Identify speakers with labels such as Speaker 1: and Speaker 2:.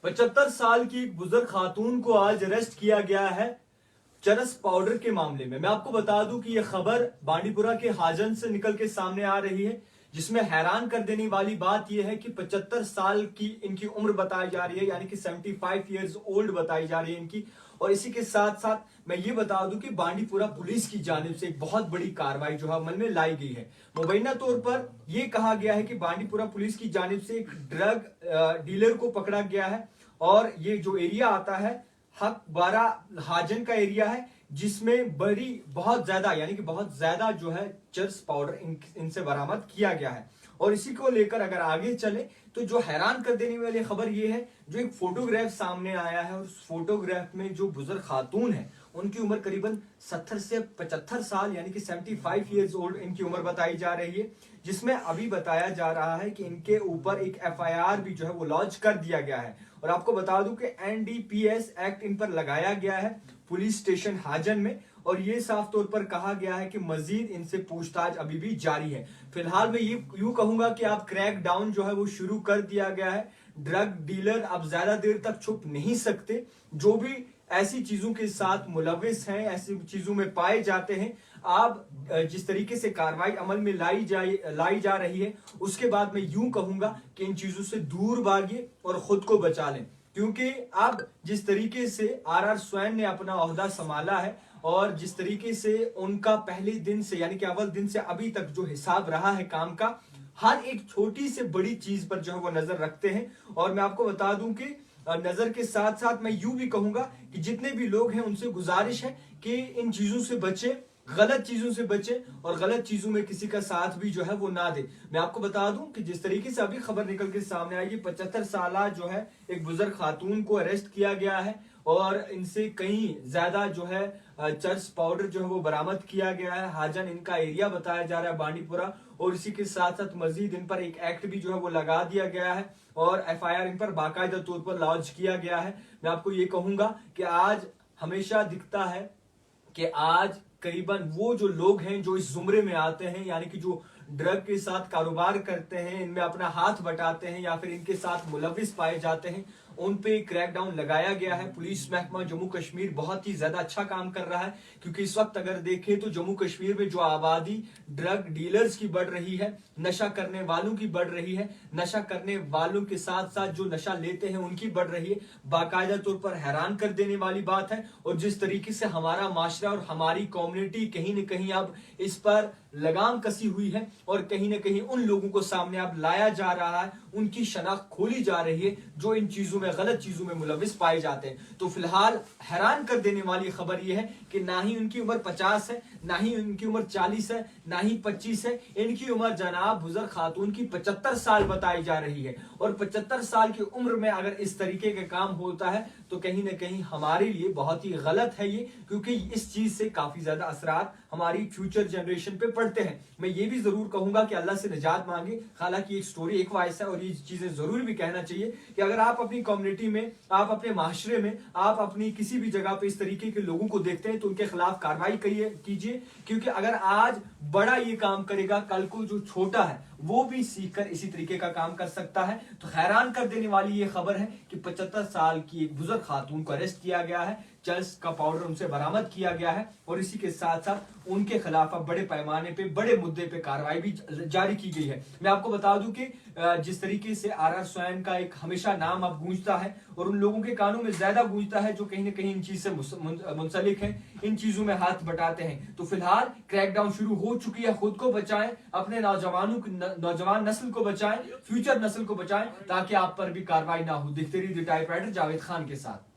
Speaker 1: 75 साल की एक बुजुर्ग खातून को आज अरेस्ट किया गया है चरस पाउडर के मामले में। मैं आपको बता दूं कि यह खबर बांडीपुरा के हाजन से निकल के सामने आ रही है, जिसमें हैरान कर देने वाली बात यह है कि 75 साल की इनकी उम्र बताई जा रही है, यानी कि 75 इयर्स ओल्ड बताई जा रही है इनकी। और इसी के साथ साथ मैं ये बता दूं कि बांडीपुरा पुलिस की जानिब से एक बहुत बड़ी कार्रवाई जो है अमल में लाई गई है। मुबैना तौर पर यह कहा गया है कि बांडीपुरा पुलिस की जानिब से एक ड्रग डीलर को पकड़ा गया है और ये जो एरिया आता है हक 12 हाजन का एरिया है, जिसमें बड़ी बहुत ज्यादा यानी कि बहुत ज्यादा जो है चरस पाउडर इनसे बरामद किया गया है। और इसी को लेकर अगर आगे चले तो जो हैरान कर देने वाली खबर यह है, जो एक फोटोग्राफ सामने आया है और उस फोटोग्राफ में जो बुजुर्ग खातून है उनकी उम्र करीबन 70 से 75 साल यानी कि 75 इयर्स ओल्ड इनकी उम्र बताई जा रही है, जिसमें अभी बताया जा रहा है कि इनके ऊपर एक एफआईआर भी जो है वो लॉन्च कर दिया गया है। और आपको बता दूं कि एनडीपीएस एक्ट इन पर लगाया गया है पुलिस स्टेशन हाजन में, और ये साफ तौर पर कहा गया है कि मजीद इनसे पूछताछ अभी भी जारी है। फिलहाल मैं ये यूं कहूंगा कि आप क्रैक डाउन जो है वो शुरू कर दिया गया है। ड्रग डीलर अब ज्यादा देर तक छुप नहीं सकते। जो भी ऐसी चीजों के साथ मुलविस हैं, ऐसी चीजों में पाए जाते हैं, आप जिस तरीके से कार्रवाई अमल में लाई जा रही है, उसके बाद मैं यूं कहूंगा कि इन चीजों से दूर भागिए और खुद को बचा लें। क्योंकि अब जिस तरीके से आर स्वैन ने अपना ओहदा संभाला है और जिस तरीके से उनका पहले दिन से यानी कि अव्वल दिन से अभी तक जो हिसाब रहा है काम का, हर एक छोटी से बड़ी चीज पर जो है वो नजर रखते हैं। और मैं आपको बता दूं कि नजर के साथ साथ मैं यूं भी कहूंगा कि जितने भी लोग हैं उनसे गुजारिश है कि इन चीजों से बचे, गलत चीजों से बचे और गलत चीजों में किसी का साथ भी जो है वो ना दे। मैं आपको बता दूं कि जिस तरीके से अभी खबर निकल के सामने आई, 75 साल जो है एक बुजुर्ग खातून को अरेस्ट किया गया है और इनसे कहीं ज्यादा जो है चरस पाउडर जो है वो बरामद किया गया है। हाजन इनका एरिया बताया जा रहा है बांडीपुरा, और इसी के साथ साथ मजीद इन पर एक एक्ट भी जो है वो लगा दिया गया है और एफआईआर इन पर बाकायदा तौर पर लॉन्च किया गया है। मैं आपको ये कहूंगा कि आज हमेशा दिखता है कि आज करीबन वो जो लोग हैं जो इस जुमरे में आते हैं, यानी कि जो ड्रग के साथ कारोबार करते हैं, इनमें अपना हाथ बटाते हैं या फिर इनके साथ मुलविस पाए जाते हैं, उन पे क्रैकडाउन लगाया गया है। पुलिस महकमा जम्मू कश्मीर बहुत ही ज्यादा अच्छा काम कर रहा है, क्योंकि इस वक्त अगर देखें तो जम्मू कश्मीर में जो आबादी ड्रग डीलर्स की बढ़ रही है, नशा करने वालों की बढ़ रही है, नशा करने वालों के साथ साथ जो नशा लेते हैं उनकी बढ़ रही है, बाकायदा तौर पर हैरान कर देने वाली बात है। और जिस तरीके से हमारा माशरा और हमारी कम्युनिटी कहीं न कहीं अब इस पर लगाम कसी हुई है और कहीं ना कहीं उन लोगों को सामने अब लाया जा रहा है, उनकी शनाख्त खोली जा रही है जो इन चीजों में, गलत चीजों में मुलविस पाए जाते हैं। तो फिलहाल हैरान कर देने वाली खबर यह है कि ना ही उनकी उम्र 50 है, ना ही उनकी उम्र 40 है, ना ही 25 है। इनकी उम्र जनाब बुजुर्ग खातून की 75 साल बताई जा रही है। और 75 साल की उम्र में अगर इस तरीके का काम होता है तो कहीं ना कहीं हमारे लिए बहुत ही गलत है ये, क्योंकि इस चीज से काफी ज्यादा असरात हमारी फ्यूचर जनरेशन पे पड़ते हैं। मैं ये भी जरूर कहूंगा कि अल्लाह से निजात मांगे। हालांकि एक स्टोरी एक वायस है और ये चीजें जरूर भी कहना चाहिए कि अगर आप अपनी कम्युनिटी में, आप अपने माशरे में, आप अपनी किसी भी जगह पे इस तरीके के लोगों को देखते हैं तो उनके खिलाफ कार्रवाई कीजिए। क्योंकि अगर आज बड़ा ये काम करेगा, कल को जो छोटा है वो भी सीखकर इसी तरीके का काम कर सकता है। तो हैरान कर देने वाली ये खबर है कि 75 साल की एक बुजुर्ग खातून को अरेस्ट किया गया है, चरस का पाउडर उनसे बरामद किया गया है और इसी के साथ साथ उनके खिलाफ अब बड़े पैमाने पे, बड़े मुद्दे पे कार्रवाई भी जारी की गई है। मैं आपको बता दूं कि जिस तरीके से आर स्वैन का एक हमेशा नाम अब गूंजता है और उन लोगों के कानों में ज्यादा गूंजता है जो कहीं ना कहीं इन चीज से मुंसलिक है, इन चीजों में हाथ बटाते हैं। तो फिलहाल क्रैकडाउन शुरू हो चुकी है। खुद को बचाएं, अपने नौजवान नस्ल को बचाएं, फ्यूचर नस्ल को बचाएं, ताकि आप पर भी कार्रवाई ना हो। देखते रहिए द टाइपराइटर जावेद खान के साथ।